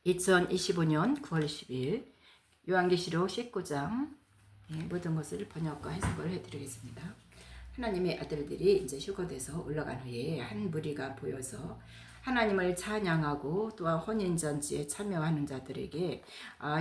2025년 9월 10일 요한계시록 19장 모든 것을 번역과 해석을 해드리겠습니다. 하나님의 아들들이 이제 휴거돼서 올라간 후에 한 무리가 보여서 하나님을 찬양하고 또한 혼인잔치에 참여하는 자들에게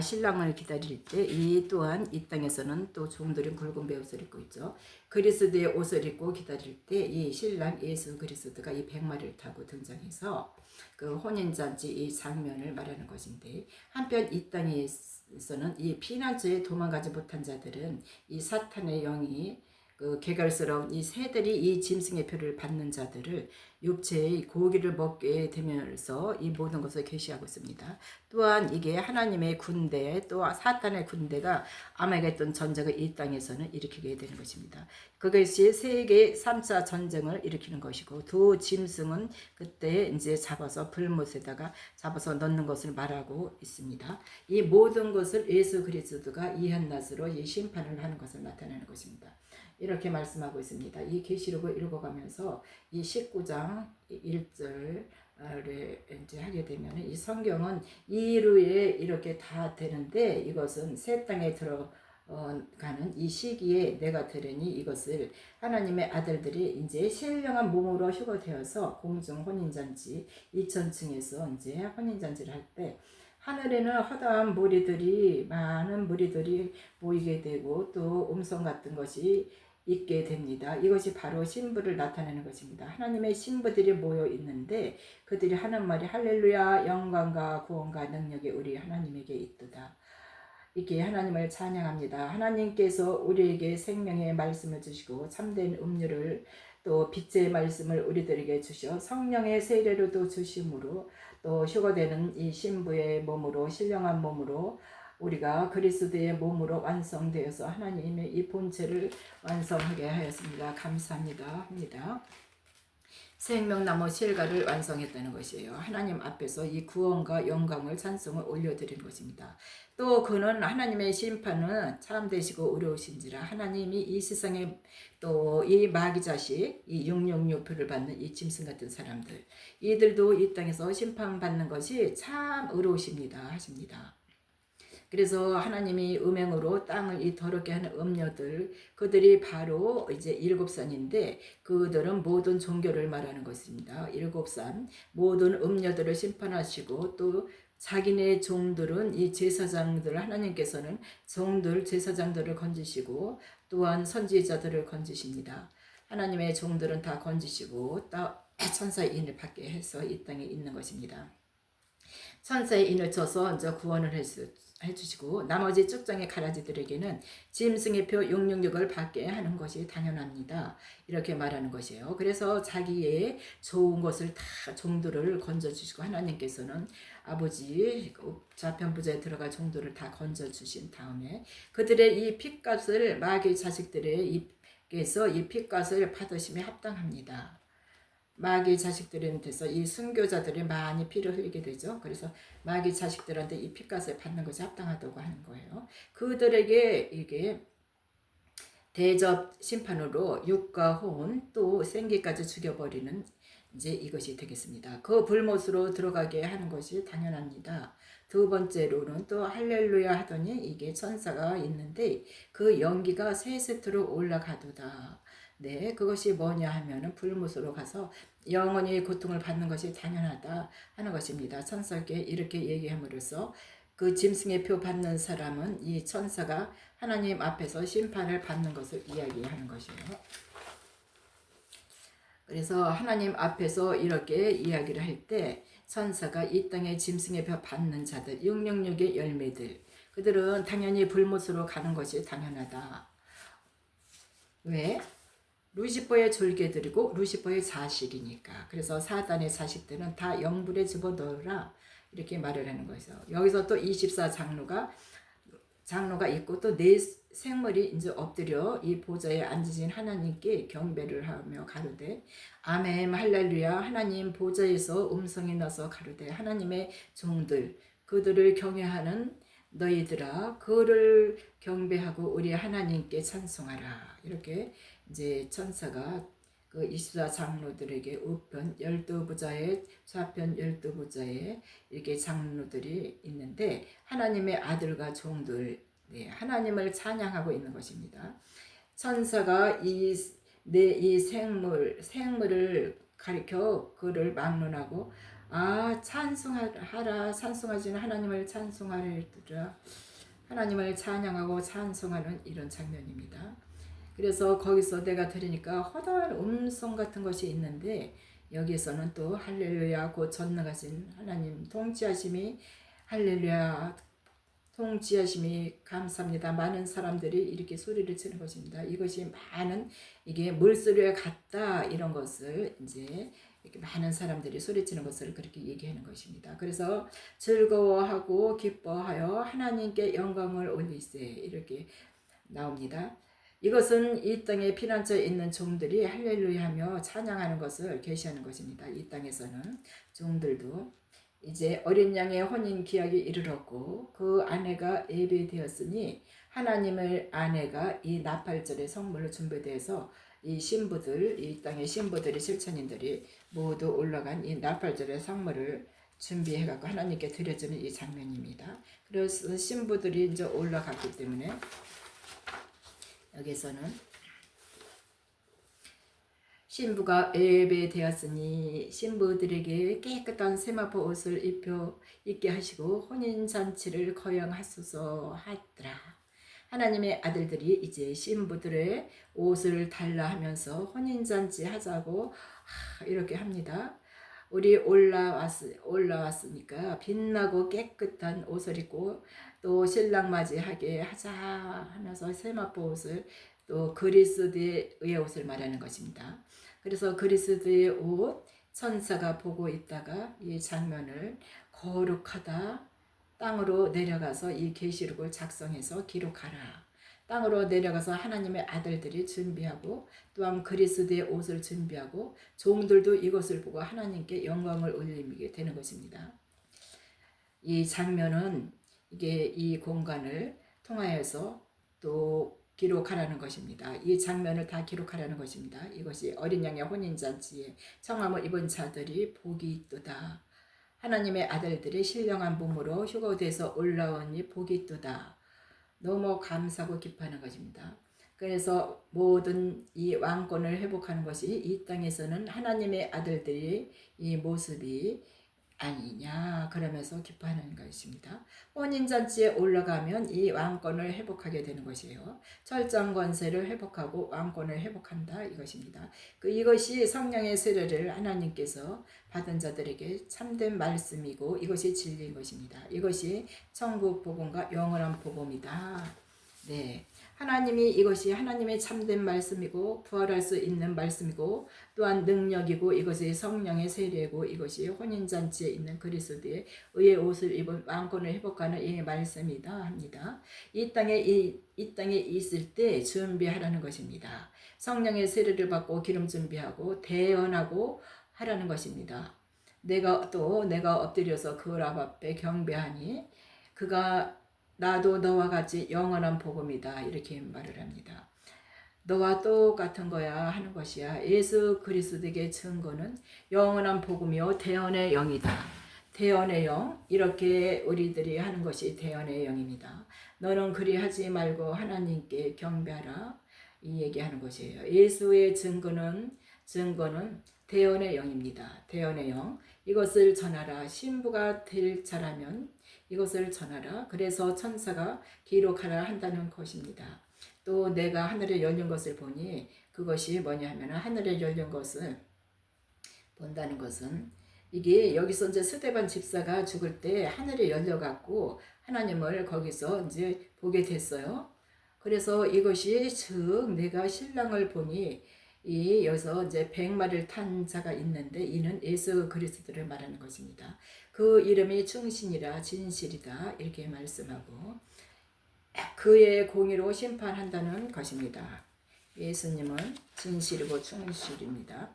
신랑을 기다릴 때 이 또한 이 땅에서는 또 종들은 굵은 베옷을 입고 있죠. 그리스도의 옷을 입고 기다릴 때 이 신랑 예수 그리스도가 이 백마를 타고 등장해서 그 혼인잔치 이 장면을 말하는 것인데, 한편 이 땅에서는 이 피난처에 도망가지 못한 자들은 이 사탄의 영이 그 개갈스러운 이 새들이 이 짐승의 표를 받는 자들을 육체의 고기를 먹게 되면서 이 모든 것을 계시하고 있습니다. 또한 이게 하나님의 군대 또 사탄의 군대가 아마겟돈 전쟁을 이 땅에서는 일으키게 되는 것입니다. 그것이 세계 3차 전쟁을 일으키는 것이고, 두 짐승은 그때 이제 잡아서 불못에다가 잡아서 넣는 것을 말하고 있습니다. 이 모든 것을 예수 그리스도가 이한낮으로 이 심판을 하는 것을 나타내는 것입니다. 이렇게 말씀하고 있습니다. 이 계시록을 읽어가면서 이 19장 1절을 이제 하게 되면 이 성경은 이루에 이렇게 다 되는데, 이것은 새 땅에 들어가는 이 시기에 내가 되려니 이것을 하나님의 아들들이 이제 신령한 몸으로 휴거되어서 공중 혼인잔치 2000층에서 이제 혼인잔치를 할 때 하늘에는 허다한 무리들이 많은 무리들이 모이게 되고 또 음성 같은 것이 있게 됩니다. 이것이 바로 신부를 나타내는 것입니다. 하나님의 신부들이 모여 있는데 그들이 하는 말이 할렐루야, 영광과 구원과 능력이 우리 하나님에게 있도다. 이렇게 하나님을 찬양합니다. 하나님께서 우리에게 생명의 말씀을 주시고 참된 음료를 또 빛의 말씀을 우리들에게 주셔 성령의 세례로도 주심으로 또 휴거되는 이 신부의 몸으로, 신령한 몸으로 우리가 그리스도의 몸으로 완성되어서 하나님의 이 본체를 완성하게 하였습니다. 감사합니다 합니다. 생명나무 실과를 완성했다는 것이에요. 하나님 앞에서 이 구원과 영광을 찬송을 올려드리는 것입니다. 또 그는 하나님의 심판은 참되시고 의로우신지라. 하나님이 이 세상에 또 이 마귀 자식 이 666표를 받는 이 짐승 같은 사람들, 이들도 이 땅에서 심판받는 것이 참 의로우십니다 하십니다. 그래서 하나님이 음행으로 땅을 이 더럽게 하는 음녀들, 그들이 바로 이제 7산인데 그들은 모든 종교를 말하는 것입니다. 7산 모든 음녀들을 심판하시고 또 자기네 종들은 이 제사장들, 하나님께서는 종들 제사장들을 건지시고 또한 선지자들을 건지십니다. 하나님의 종들은 다 건지시고 천사의 인을 받게 해서 이 땅에 있는 것입니다. 천사의 인을 쳐서 이제 구원을 해주시고 나머지 쭉정의 가라지들에게는 짐승의 표 666을 받게 하는 것이 당연합니다. 이렇게 말하는 것이에요. 그래서 자기의 좋은 것을 다 종들을 건져주시고, 하나님께서는 아버지 좌편부자에 들어갈 종들을 다 건져주신 다음에 그들의 이 핏값을 마귀 자식들의 입에서 이 핏값을 받으심에 합당합니다. 마귀 자식들한테서 이 순교자들이 많이 피를 흘리게 되죠. 그래서 마귀 자식들한테 이 핏값을 받는 것이 합당하다고 하는 거예요. 그들에게 이게 대접 심판으로 육과 혼 또 생기까지 죽여버리는 이제 이것이 되겠습니다. 그 불못으로 들어가게 하는 것이 당연합니다. 두 번째로는 또 할렐루야 하더니 이게 천사가 있는데 그 연기가 세 세트로 올라가도다. 네, 그것이 뭐냐 하면은 불못으로 가서 영원히 고통을 받는 것이 당연하다 하는 것입니다. 천사께 이렇게 얘기함으로써 그 짐승의 표 받는 사람은 이 천사가 하나님 앞에서 심판을 받는 것을 이야기하는 것이에요. 그래서 하나님 앞에서 이렇게 이야기를 할 때 천사가 이 땅에 짐승의 표 받는 자들 666의 열매들, 그들은 당연히 불못으로 가는 것이 당연하다. 왜? 루시퍼의 졸개들이고 루시퍼의 자식이니까. 그래서 사단의 자식들은 다 영불에 집어넣으라 이렇게 말을 하는 거죠. 여기서 또 24장로가 있고 또 네 생물이 이제 엎드려 이 보좌에 앉으신 하나님께 경배를 하며 가로되 아멘 할렐루야. 하나님 보좌에서 음성이 나서 가로되 하나님의 종들 그들을 경외하는 너희들아 그를 경배하고 우리 하나님께 찬송하라. 이렇게 이제 천사가 그 24 장로들에게 우편 12부자에 좌편 12부자에 이렇게 장로들이 있는데 하나님의 아들과 종들, 네, 하나님을 찬양하고 있는 것입니다. 천사가 이 생물을 가리켜 그를 막론하고 찬송하라 찬송하지는 하나님을 찬송하리라 하나님을 찬양하고 찬송하는 이런 장면입니다. 그래서 거기서 내가 들으니까 허다한 음성 같은 것이 있는데 여기에서는 또 할렐루야 곧 전능하신 하나님 통치하심이 할렐루야 통치하심이 감사합니다. 많은 사람들이 이렇게 소리를 치는 것입니다. 이것이 많은 이게 물소리와 같다 이런 것을 이제 이렇게 많은 사람들이 소리치는 것을 그렇게 얘기하는 것입니다. 그래서 즐거워하고 기뻐하여 하나님께 영광을 올리세 이렇게 나옵니다. 이것은 이 땅에 피난처에 있는 종들이 할렐루야 하며 찬양하는 것을 계시하는 것입니다. 이 땅에서는 종들도 이제 어린 양의 혼인 기약이 이르렀고 그 아내가 예배되었으니 하나님의 아내가 이 나팔절의 성물로 준비되어서 이 신부들, 이 땅의 신부들이 실천인들이 모두 올라간 이 나팔절의 성물을 준비해갖고 하나님께 드려주는 이 장면입니다. 그래서 신부들이 이제 올라갔기 때문에 여기서는 신부가 예배되었으니 신부들에게 깨끗한 세마포 옷을 입게 하시고 혼인잔치를 거행하소서 하더라. 하나님의 아들들이 이제 신부들의 옷을 달라 하면서 혼인잔치 하자고 이렇게 합니다. 우리 올라왔으니까 빛나고 깨끗한 옷을 입고 또 신랑 맞이하게 하자 하면서 세마포 옷을 또 그리스도의 옷을 말하는 것입니다. 그래서 그리스도의 옷 천사가 보고 있다가 이 장면을 거룩하다 땅으로 내려가서 이 계시록을 작성해서 기록하라. 땅으로 내려가서 하나님의 아들들이 준비하고 또한 그리스도의 옷을 준비하고 종들도 이것을 보고 하나님께 영광을 올리게 되는 것입니다. 이 장면은 이게 이 공간을 통하여서 또 기록하라는 것입니다. 이 장면을 다 기록하라는 것입니다. 이것이 어린 양의 혼인잔치에 청함을 입은 자들이 복이 있도다. 하나님의 아들들이 신령한 몸으로 휴거돼서 올라오니 복이 있도다. 너무 감사하고 기뻐하는 것입니다. 그래서 모든 이 왕권을 회복하는 것이 이 땅에서는 하나님의 아들들이 이 모습이 아니냐 그러면서 기뻐하는 것입니다. 혼인잔치에 올라가면 이 왕권을 회복하게 되는 것이에요. 철장 권세를 회복하고 왕권을 회복한다 이것입니다. 이것이 성령의 세례를 하나님께서 받은 자들에게 참된 말씀이고 이것이 진리인 것입니다. 이것이 천국 복음과 영원한 복음이다. 네. 하나님이 이것이 하나님의 참된 말씀이고 부활할 수 있는 말씀이고 또한 능력이고 이것이 성령의 세례고 이것이 혼인잔치에 있는 그리스도의 의의 옷을 입은 왕권을 회복하는 이 말씀이다 합니다. 이 땅에 있을 때 준비하라는 것입니다. 성령의 세례를 받고 기름 준비하고 대언하고 하라는 것입니다. 내가 엎드려서 그 랍 앞에 경배하니 그가 나도 너와 같이 영원한 복음이다 이렇게 말을 합니다. 너와 똑같은 거야 하는 것이야. 예수 그리스도에게 증거는 영원한 복음이요 대언의 영이다. 대언의 영 이렇게 우리들이 하는 것이 대언의 영입니다. 너는 그리하지 말고 하나님께 경배하라 이 얘기하는 것이에요. 예수의 증거는 대언의 영입니다. 대언의 영 이것을 전하라. 신부가 될 자라면 이것을 전하라. 그래서 천사가 기록하라 한다는 것입니다. 또 내가 하늘에 열린 것을 보니 그것이 뭐냐 하면 하늘에 열린 것을 본다는 것은 이게 여기서 이제 스데반 집사가 죽을 때 하늘에 열려갖고 하나님을 거기서 이제 보게 됐어요. 그래서 이것이 즉 내가 신랑을 보니 여기서 이제 100마리를 탄 자가 있는데 이는 예수 그리스도를 말하는 것입니다. 그 이름이 충신이라 진실이다 이렇게 말씀하고 그의 공의로 심판한다는 것입니다. 예수님은 진실이고 충실입니다.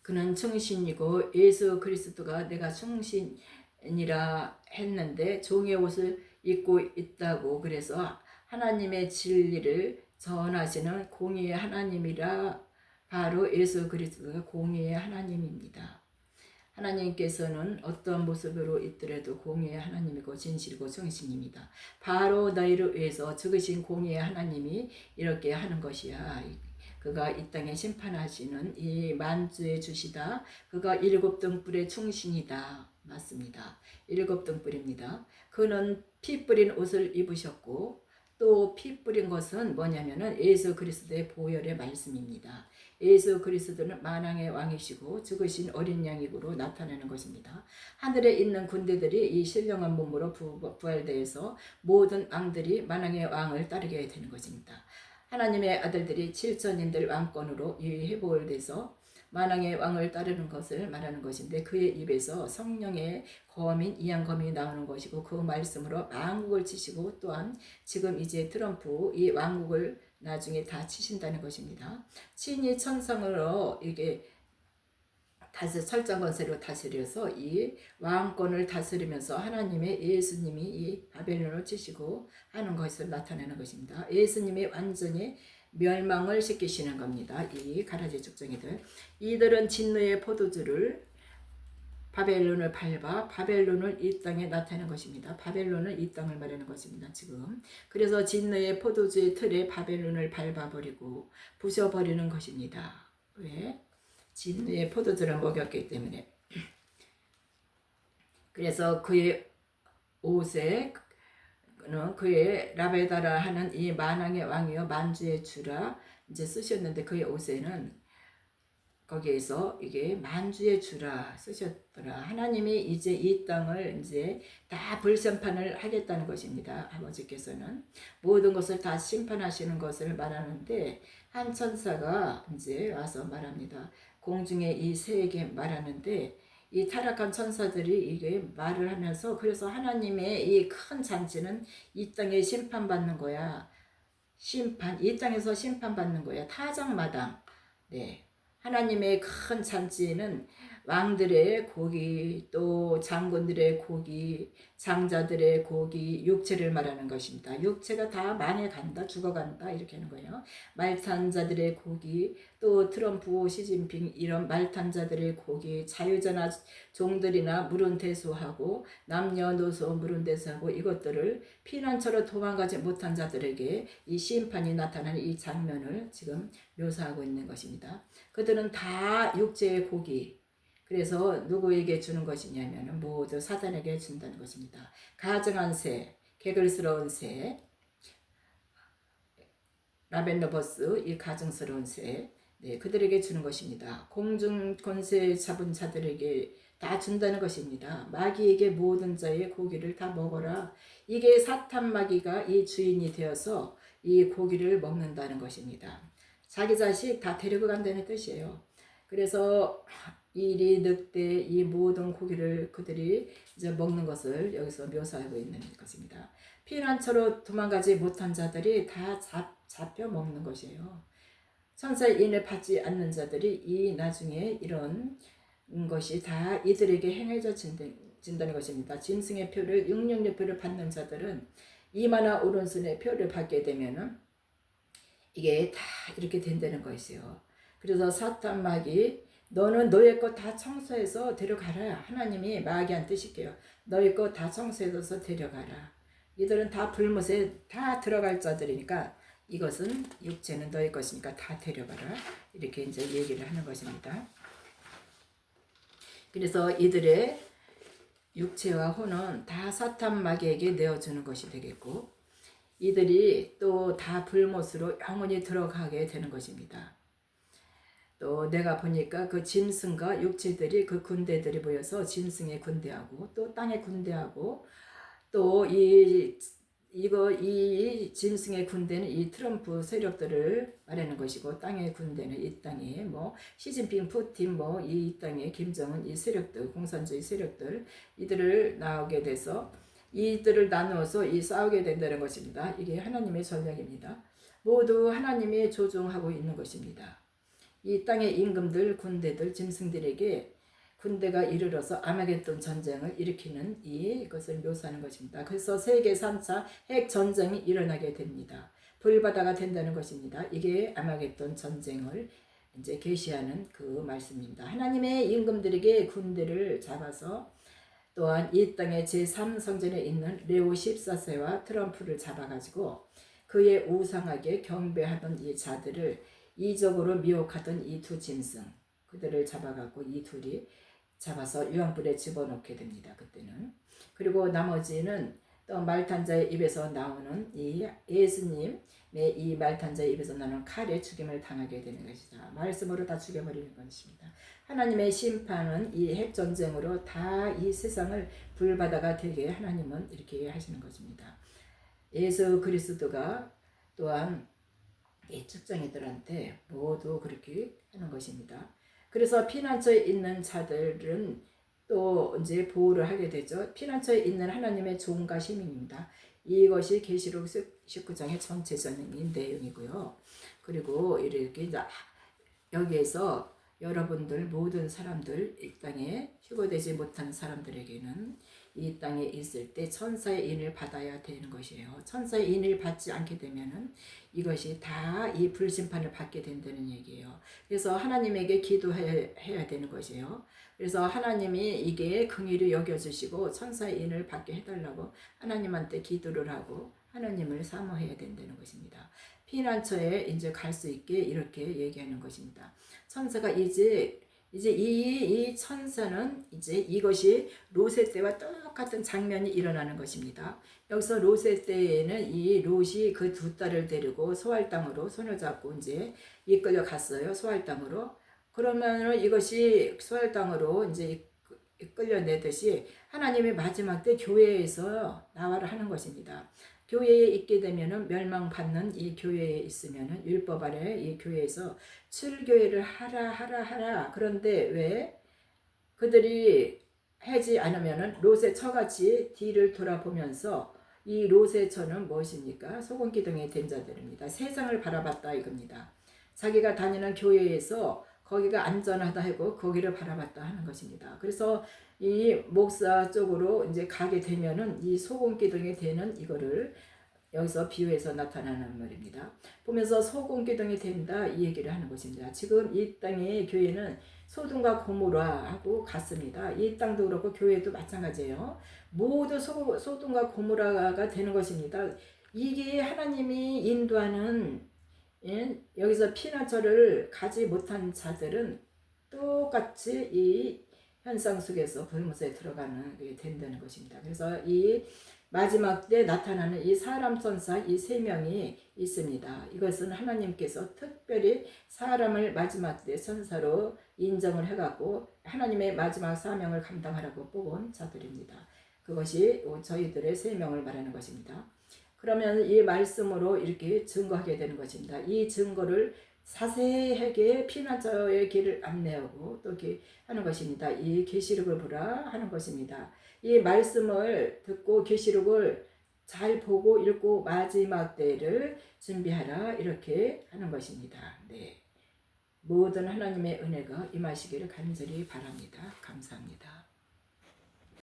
그는 충신이고 예수 그리스도가 내가 충신이라 했는데 종의 옷을 입고 있다고 그래서 하나님의 진리를 전하시는 공의의 하나님이라 바로 예수 그리스도가 공의의 하나님입니다. 하나님께서는 어떤 모습으로 있더라도 공의의 하나님이고 진실이고 성신입니다. 바로 너희를 위해서 죽으신 공의의 하나님이 이렇게 하는 것이야. 그가 이 땅에 심판하시는 이 만주의 주시다. 그가 일곱 등불의 충신이다. 맞습니다. 일곱 등불입니다. 그는 피 뿌린 옷을 입으셨고 또 피 뿌린 것은 뭐냐면은 예수 그리스도의 보혈의 말씀입니다. 예수 그리스도는 만왕의 왕이시고 죽으신 어린 양으로 나타나는 것입니다. 하늘에 있는 군대들이 이 신령한 몸으로 부활되어서 모든 왕들이 만왕의 왕을 따르게 되는 것입니다. 하나님의 아들들이 7천인들 왕권으로 이 회복을 돼서 만왕의 왕을 따르는 것을 말하는 것인데 그의 입에서 성령의 검인 이양검이 나오는 것이고 그 말씀으로 왕국을 치시고 또한 지금 이제 트럼프 이 왕국을 나중에 다 치신다는 것입니다. 친히 천상으로 이게 철장 권세로 다스려서 이 왕권을 다스리면서 하나님의 예수님이 이 바벨론을 치시고 하는 것을 나타내는 것입니다. 예수님이 완전히 멸망을 시키시는 겁니다. 이 가라지 죽정이들. 이들은 진노의 포도주를 바벨론을 밟아 바벨론을 이 땅에 나타내는 것입니다. 바벨론은 이 땅을 말하는 것입니다. 지금. 그래서 진노의 포도주의 틀에 바벨론을 밟아버리고 부셔버리는 것입니다. 왜? 진노의 포도주를 먹였기 때문에. 그래서 그의 옷에 그의 라베다라 하는 이 만왕의 왕이요 만주의 주라 이제 쓰셨는데 그의 옷에는 거기에서 이게 만주의 주라 쓰셨더라. 하나님이 이제 이 땅을 이제 다 불심판을 하겠다는 것입니다. 아버지께서는 모든 것을 다 심판하시는 것을 말하는데 한 천사가 이제 와서 말합니다. 공중에 이 새에게 말하는데 이 타락한 천사들이 이게 말을 하면서 그래서 하나님의 이 큰 잔치는 이 땅에 심판받는 거야. 이 땅에서 심판받는 거야. 타작마당. 네. 하나님의 큰 잔치에는 왕들의 고기, 또 장군들의 고기, 장자들의 고기, 육체를 말하는 것입니다. 육체가 다 망해간다, 죽어간다 이렇게 하는 거예요. 말탄자들의 고기, 또 트럼프, 시진핑 이런 말탄자들의 고기, 자유전화 종들이나 물은대수하고 남녀노소 물은대수하고 이것들을 피난처로 도망가지 못한 자들에게 이 심판이 나타나는 이 장면을 지금 묘사하고 있는 것입니다. 그들은 다 육체의 고기, 그래서 누구에게 주는 것이냐면 모두 사단에게 준다는 것입니다. 가증한 새, 개걸스러운 새, 라벤더버스 이 가증스러운 새, 네, 그들에게 주는 것입니다. 공중 권세 잡은 자들에게 다 준다는 것입니다. 마귀에게 모든 자의 고기를 다 먹어라. 이게 사탄 마귀가 이 주인이 되어서 이 고기를 먹는다는 것입니다. 자기 자식 다 데리고 간다는 뜻이에요. 그래서 이리 늑대 이 모든 고기를 그들이 이제 먹는 것을 여기서 묘사하고 있는 것입니다. 피난처로 도망가지 못한 자들이 다 잡혀 먹는 것이에요. 천사의 인을 받지 않는 자들이 이 나중에 이런 것이 다 이들에게 행해진다는 것입니다. 짐승의 표를 666표를 받는 자들은 이마나 오른손의 표를 받게 되면은 이게 다 이렇게 된다는 것이에요. 그래서 사탄 마귀 너는 너의 것 다 청소해서 데려가라. 하나님이 마귀한테 시켜요. 너의 것 다 청소해서 데려가라. 이들은 다 불못에 다 들어갈 자들이니까 이것은 육체는 너의 것이니까 다 데려가라. 이렇게 이제 얘기를 하는 것입니다. 그래서 이들의 육체와 혼은 다 사탄 마귀에게 내어주는 것이 되겠고 이들이 또 다 불못으로 영원히 들어가게 되는 것입니다. 또 내가 보니까 그 짐승과 육체들이 그 군대들이 모여서 짐승의 군대하고 또 땅의 군대하고 또 이 짐승의 군대는 이 트럼프 세력들을 말하는 것이고 땅의 군대는 이 땅에 뭐 시진핑, 푸틴 뭐 이 땅의 김정은 이 세력들 공산주의 세력들 이들을 나오게 돼서 이들을 나누어서 이 싸우게 된다는 것입니다. 이게 하나님의 전략입니다. 모두 하나님이 조종하고 있는 것입니다. 이 땅의 임금들, 군대들, 짐승들에게 군대가 이르러서 아마겟돈 전쟁을 일으키는 이것을 묘사하는 것입니다. 그래서 세계 3차 핵 전쟁이 일어나게 됩니다. 불바다가 된다는 것입니다. 이게 아마겟돈 전쟁을 이제 계시하는 그 말씀입니다. 하나님의 임금들에게 군대를 잡아서 또한 이 땅의 제3성전에 있는 레오 14세와 트럼프를 잡아가지고 그의 우상하게 경배하던 이 자들을 이적으로 미혹하던 이 두 짐승 그들을 잡아가고 이 둘이 잡아서 유황불에 집어넣게 됩니다. 그때는. 그리고 나머지는 또 말탄자의 입에서 나오는 이 예수님의 이 말탄자의 입에서 나오는 칼에 죽임을 당하게 되는 것이다. 말씀으로 다 죽여버리는 것입니다. 하나님의 심판은 이 핵전쟁으로 다 이 세상을 불바다가 되게 하나님은 이렇게 하시는 것입니다. 예수 그리스도가 또한 이 측정이들한테 모두 그렇게 하는 것입니다. 그래서 피난처에 있는 자들은 또 이제 보호를 하게 되죠. 피난처에 있는 하나님의 종과 시민입니다. 이것이 계시록 19장의 전체적인 내용이고요. 그리고 이렇게 여기에서 여러분들 모든 사람들 이 땅에 휴거되지 못한 사람들에게는 이 땅에 있을 때 천사의 인을 받아야 되는 것이에요. 천사의 인을 받지 않게 되면은 이것이 다 이 불심판을 받게 된다는 얘기예요. 그래서 하나님에게 기도해야 되는 것이에요. 그래서 하나님이 이게 긍휼히 여겨주시고 천사의 인을 받게 해달라고 하나님한테 기도를 하고 하나님을 사모해야 된다는 것입니다. 피난처에 이제 갈 수 있게 이렇게 얘기하는 것입니다. 천사가 이제 이 천사는 이제 이것이 롯의 때와 똑같은 장면이 일어나는 것입니다. 여기서 롯의 때에는 이 롯이 그 두 딸을 데리고 소알 땅으로 손을 잡고 이제 이끌려 갔어요. 소알 땅으로. 그러면은 이것이 소알 땅으로 이제 이끌려내듯이 하나님이 마지막 때 교회에서 나와를 하는 것입니다. 교회에 있게 되면은 멸망받는 이 교회에 있으면은 율법 아래 이 교회에서 출교회를 하라. 그런데 왜 그들이 하지 않으면은 롯의 처같이 뒤를 돌아보면서 이 롯의 처는 무엇입니까? 소금기둥에 된 자들입니다. 세상을 바라봤다 이겁니다. 자기가 다니는 교회에서 거기가 안전하다 하고 거기를 바라봤다 하는 것입니다. 그래서 이 목사 쪽으로 이제 가게 되면은 이 소금기둥이 되는 이거를 여기서 비유해서 나타나는 말입니다. 보면서 소금기둥이 된다 이 얘기를 하는 것입니다. 지금 이 땅의 교회는 소돔과 고모라하고 같습니다. 이 땅도 그렇고 교회도 마찬가지예요. 모두 소돔과 고모라가 되는 것입니다. 이게 하나님이 인도하는 여기서 피난처를 가지 못한 자들은 똑같이 이 현상 속에서 불못에 들어가는 게 된다는 것입니다. 그래서 이 마지막 때 나타나는 이 사람 천사 이 세 명이 있습니다. 이것은 하나님께서 특별히 사람을 마지막 때 천사로 인정을 해갖고 하나님의 마지막 사명을 감당하라고 뽑은 자들입니다. 그것이 저희들의 세 명을 말하는 것입니다. 그러면 이 말씀으로 이렇게 증거하게 되는 것입니다. 이 증거를 자세하게 피난처의 길을 안내하고 또 이렇게 하는 것입니다. 이 계시록을 보라 하는 것입니다. 이 말씀을 듣고 계시록을 잘 보고 읽고 마지막 때를 준비하라 이렇게 하는 것입니다. 네. 모든 하나님의 은혜가 임하시기를 간절히 바랍니다. 감사합니다.